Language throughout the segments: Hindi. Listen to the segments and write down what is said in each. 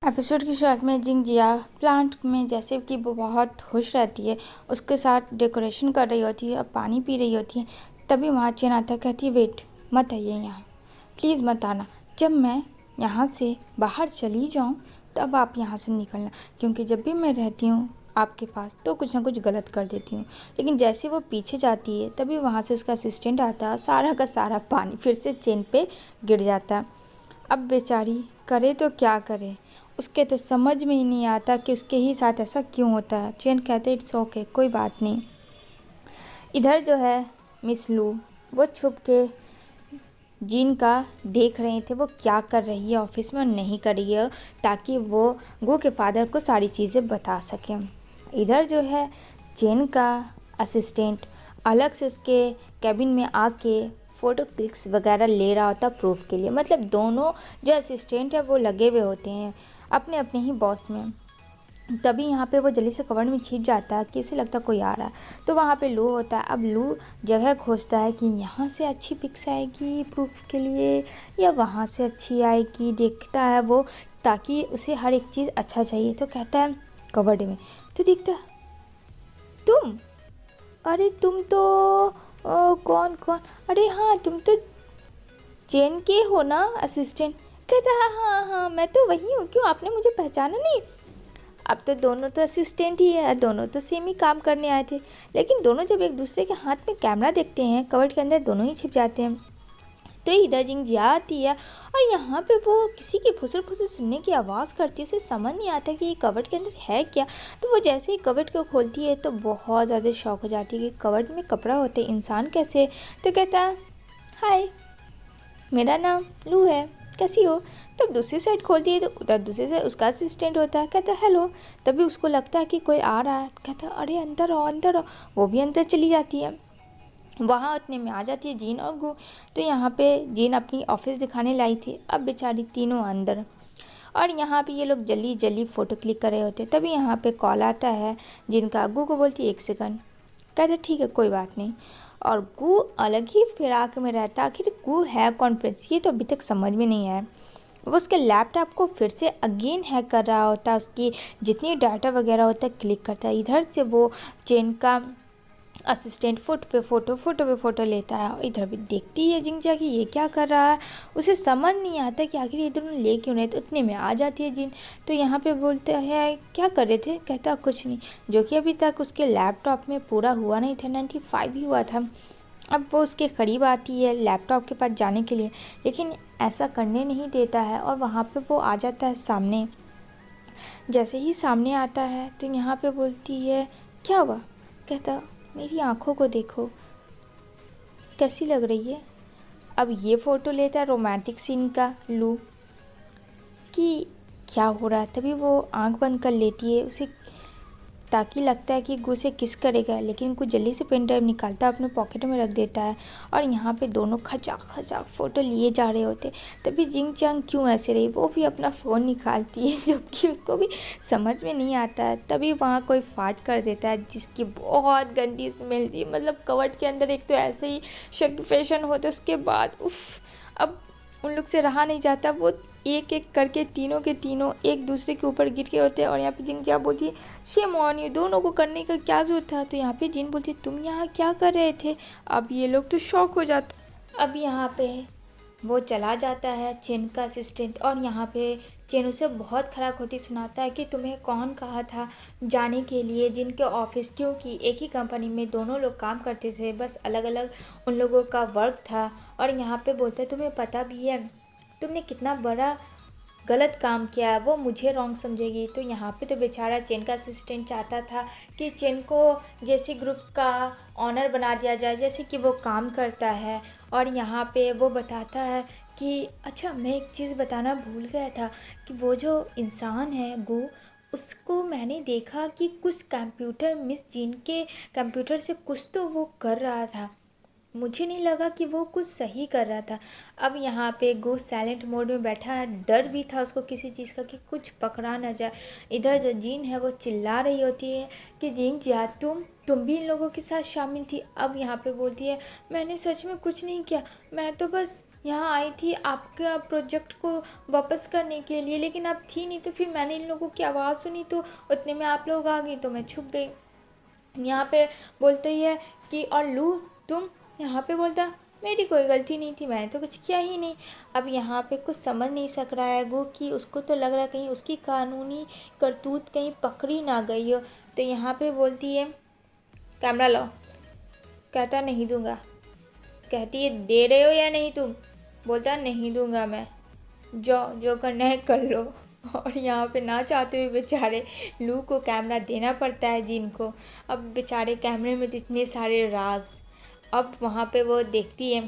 एपिसोड की शुरुआत में जिंगजिया प्लांट में जैसे कि वो बहुत खुश रहती है, उसके साथ डेकोरेशन कर रही होती है और पानी पी रही होती है। तभी वहाँ चेन आता है, कहती है वेट मत आइए यहाँ, प्लीज़ मत आना। जब मैं यहाँ से बाहर चली जाऊँ तब आप यहाँ से निकलना, क्योंकि जब भी मैं रहती हूँ आपके पास तो कुछ ना कुछ गलत कर देती हूँ। लेकिन जैसे वो पीछे जाती है तभी वहाँ से उसका असिस्टेंट आता है, सारा का सारा पानी फिर से चेन पे गिर जाता है। अब बेचारी करे तो क्या करे, उसके तो समझ में ही नहीं आता कि उसके ही साथ ऐसा क्यों होता है। चेन कहते इट्स ओके, कोई बात नहीं। इधर जो है मिस लू, वो छुप के जीन का देख रहे थे वो क्या कर रही है ऑफिस में और नहीं कर रही है, ताकि वो गो के फादर को सारी चीज़ें बता सकें। इधर जो है चेन का असिस्टेंट अलग से उसके कैबिन में आके फ़ोटो क्लिक्स वगैरह ले रहा होता प्रूफ के लिए। मतलब दोनों जो असिस्टेंट है वो लगे हुए होते हैं अपने अपने ही बॉस में। तभी यहाँ पे वो जल्दी से कवर में छिप जाता है कि उसे लगता कोई आ रहा है। तो वहाँ पे लू होता है। अब लू जगह खोजता है कि यहाँ से अच्छी पिक्स आएगी प्रूफ के लिए या वहाँ से अच्छी आएगी, देखता है वो, ताकि उसे हर एक चीज़ अच्छा चाहिए। तो कहता है कवर्ड में, तो दिखता तुम, अरे तुम तो कौन कौन, अरे हाँ तुम तो चेन के हो ना असिस्टेंट। कहता हाँ हाँ हाँ मैं तो वही हूँ, क्यों आपने मुझे पहचाना नहीं। अब तो दोनों तो असिस्टेंट ही है, दोनों तो सेम ही काम करने आए थे। लेकिन दोनों जब एक दूसरे के हाथ में कैमरा देखते हैं कवर्ड के अंदर, दोनों ही छिप जाते हैं। तो इधर जिंगजिया आती है और यहाँ पे वो किसी की फुसर फुसर सुनने की आवाज़ करती है। उसे समझ नहीं आता कि ये कवर्ड के अंदर है क्या। तो वो जैसे ही कवर्ड को खोलती है तो बहुत ज़्यादा शौक हो जाती है कि कवर्ड में कपड़ा होते इंसान कैसे। तो कहता है हाय मेरा नाम लू है, कैसी हो। तब दूसरी साइड खोलती है तो उधर दूसरे से उसका असिस्टेंट होता है, कहता है हेलो। तभी उसको लगता है कि कोई आ रहा है, कहता है अरे अंदर आओ अंदर आओ। वो भी अंदर चली जाती है। वहाँ उतने में आ जाती है जीन और गू। तो यहाँ पे जीन अपनी ऑफिस दिखाने लाई थी, अब बेचारी तीनों अंदर। और यहाँ पे ये लोग जल्दी जल्दी फ़ोटो क्लिक कर रहे होते। तभी यहाँ पे कॉल आता है जिनका। गू को बोलती है 1 सेकंड। कहते ठीक है कोई बात नहीं। और गू अलग ही फिराक में रहता। आखिर गू है कौन प्रिंस, ये तो अभी तक समझ में नहीं आया। वो उसके लैपटॉप को फिर से अगेन हैक कर रहा होता, उसकी जितनी डाटा वगैरह होता है क्लिक करता है। इधर से वो चेन का असिस्टेंट फोटो पे फ़ोटो लेता है और इधर भी देखती है जिंगजा कि ये क्या कर रहा है। उसे समझ नहीं आता कि आखिर ये दोनों ले क्यों नहीं। तो उतने में आ जाती है जिन। तो यहाँ पे बोलते हैं क्या कर रहे थे, कहता कुछ नहीं, जो कि अभी तक उसके लैपटॉप में पूरा हुआ नहीं था, 95 ही हुआ था। अब वो उसके करीब आती है लैपटॉप के पास जाने के लिए, लेकिन ऐसा करने नहीं देता है और वहाँ पे वो आ जाता है सामने। जैसे ही सामने आता है तो यहाँ पे बोलती है क्या हुआ। कहता मेरी आँखों को देखो कैसी लग रही है। अब ये फ़ोटो लेता है रोमांटिक सीन का लू कि क्या हो रहा है। तभी वो आंख बंद कर लेती है उसे, ताकि लगता है कि गू से किस करेगा। लेकिन कुछ जल्दी से पेन ड्राइव निकालता है अपने पॉकेट में रख देता है और यहाँ पे दोनों खचाक खचाक फ़ोटो लिए जा रहे होते। तभी जिंग चंग क्यों ऐसे रही, वो भी अपना फ़ोन निकालती है जबकि उसको भी समझ में नहीं आता है। तभी वहाँ कोई फाट कर देता है जिसकी बहुत गंदी स्मेल थी। मतलब कवर्ड के अंदर एक तो ऐसे ही शक फैशन होता, उसके बाद उफ, अब उन लोग से रहा नहीं जाता। वो एक एक करके तीनों के तीनों एक दूसरे के ऊपर गिर के होते हैं। और यहाँ पे जिंगजिया बोलती है शेम ऑन यू, दोनों को करने का क्या ज़रूरत था। तो यहाँ पे जिन बोलती है तुम यहाँ क्या कर रहे थे। अब ये लोग तो शॉक हो जाते। अब यहाँ पे वो चला जाता है चेन का असिस्टेंट और यहाँ पे चेन उसे बहुत खरा खोटी सुनाता है कि तुम्हें कौन कहा था जाने के लिए जिनके ऑफिस, क्योंकि एक ही कंपनी में दोनों लोग काम करते थे, बस अलग अलग उन लोगों का वर्क था। और यहाँ पे बोलते हैं तुम्हें पता भी है तुमने कितना बड़ा गलत काम किया है, वो मुझे रॉन्ग समझेगी। तो यहाँ पे तो बेचारा चेन का असिस्टेंट चाहता था कि चेन को जैसे ग्रुप का ऑनर बना दिया जाए जैसे कि वो काम करता है। और यहाँ पे वो बताता है कि अच्छा मैं एक चीज़ बताना भूल गया था कि वो जो इंसान है गू, उसको मैंने देखा कि कुछ कंप्यूटर मिस जीन के कंप्यूटर से कुछ तो वो कर रहा था, मुझे नहीं लगा कि वो कुछ सही कर रहा था। अब यहाँ पे गो साइलेंट मोड में बैठा है, डर भी था उसको किसी चीज़ का कि कुछ पकड़ा ना जाए। इधर जो जीन है वो चिल्ला रही होती है कि जीन जिया तुम भी इन लोगों के साथ शामिल थी। अब यहाँ पे बोलती है मैंने सच में कुछ नहीं किया, मैं तो बस यहाँ आई थी आपका प्रोजेक्ट को वापस करने के लिए, लेकिन आप थी नहीं, तो फिर मैंने इन लोगों की आवाज़ सुनी, तो उतने में आप लोग आ गई तो मैं छुप गई। यहाँ पे बोलते ही है कि और लू तुम, यहाँ पे बोलता मेरी कोई गलती नहीं थी, मैंने तो कुछ किया ही नहीं। अब यहाँ पे कुछ समझ नहीं सक रहा है वो, कि उसको तो लग रहा है कहीं उसकी कानूनी करतूत कहीं पकड़ी ना गई हो। तो यहाँ पे बोलती है कैमरा लो। कहता नहीं दूंगा। कहती है दे रहे हो या नहीं तुम? बोलता नहीं दूंगा मैं, जो करना है कर लो। और यहाँ पे ना चाहते हुए बेचारे लू को कैमरा देना पड़ता है जिनको। अब बेचारे कैमरे में तो इतने सारे राज। अब वहाँ पे वो देखती है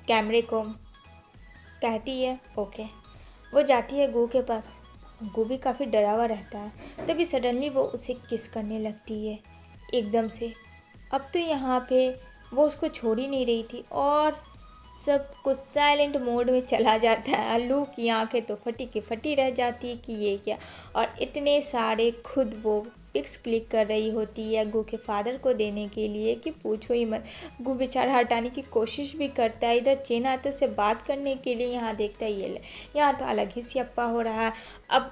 कैमरे को, कहती है ओके। वो जाती है गू के पास। गू भी काफ़ी डरा हुआ रहता है। तभी सडनली वो उसे किस करने लगती है एकदम से। अब तो यहाँ पे वो उसको छोड़ ही नहीं रही थी और सब कुछ साइलेंट मोड में चला जाता है। लू की आंखें तो फटी की फटी रह जाती है कि ये क्या। और इतने सारे खुद वो पिक्स क्लिक कर रही होती है गू के फादर को देने के लिए कि पूछो ही मत। गू बेचारा हटाने की कोशिश भी करता है। इधर चेन आता है उससे बात करने के लिए, यहाँ देखता है ये यहाँ तो अलग ही सियाप्पा हो रहा है। अब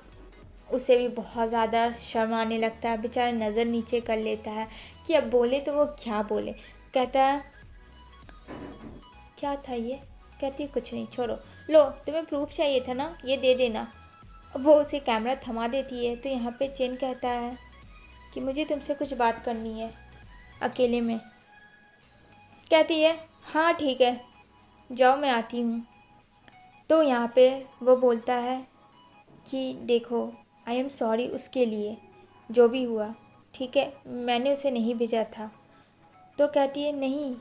उसे भी बहुत ज़्यादा शर्म आने लगता है। बेचारा नज़र नीचे कर लेता है कि अब बोले तो वो क्या बोले। कहता है क्या था ये? कहती है कुछ नहीं, छोड़ो। लो तुम्हें प्रूफ चाहिए था ना, ये दे देना। वो उसे कैमरा थमा देती है। तो यहाँ पे चेन कहता है कि मुझे तुमसे कुछ बात करनी है अकेले में। कहती है हाँ ठीक है, जाओ मैं आती हूँ। तो यहाँ पे वो बोलता है कि देखो आई एम सॉरी उसके लिए जो भी हुआ, ठीक है, मैंने उसे नहीं भेजा था। तो कहती है नहीं,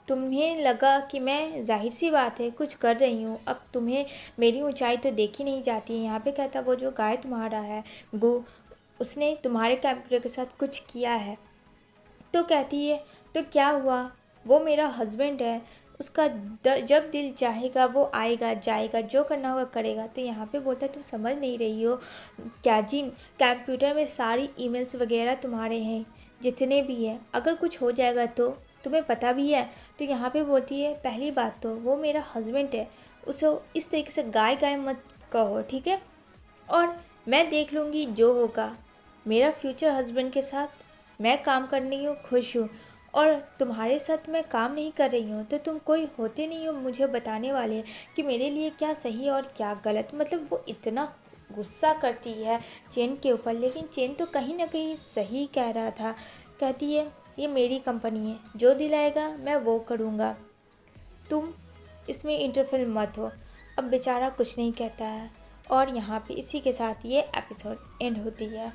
तुम्हें लगा कि मैं जाहिर सी बात है कुछ कर रही हूँ, अब तुम्हें मेरी ऊंचाई तो देखी नहीं जाती है। यहाँ पे कहता वो जो गाय तुम्हारा है गु, उसने तुम्हारे कंप्यूटर के साथ कुछ किया है। तो कहती है तो क्या हुआ, वो मेरा हस्बैंड है, उसका जब दिल चाहेगा वो आएगा जाएगा, जो करना होगा करेगा। तो यहाँ पे बोलता है तुम समझ नहीं रही हो क्या जी, कंप्यूटर में सारी ईमेल्स वगैरह तुम्हारे हैं जितने भी हैं, अगर कुछ हो जाएगा तो तुम्हें पता भी है। तो यहाँ पे बोलती है पहली बात तो वो मेरा हस्बैंड है, उसे इस तरीके से गाय गाय मत कहो, ठीक है, और मैं देख लूँगी जो होगा। मेरा फ्यूचर हस्बैंड के साथ मैं काम करने हूँ, खुश हूँ, और तुम्हारे साथ मैं काम नहीं कर रही हूँ तो तुम कोई होते नहीं हो मुझे बताने वाले कि मेरे लिए क्या सही और क्या गलत। मतलब वो इतना गुस्सा करती है चेन के ऊपर, लेकिन चेन तो कहीं ना कहीं सही कह रहा था। कहती है ये मेरी कंपनी है, जो दिलाएगा मैं वो करूँगा, तुम इसमें इंटरफेयर मत हो। अब बेचारा कुछ नहीं कहता है और यहाँ पे इसी के साथ ये एपिसोड एंड होती है।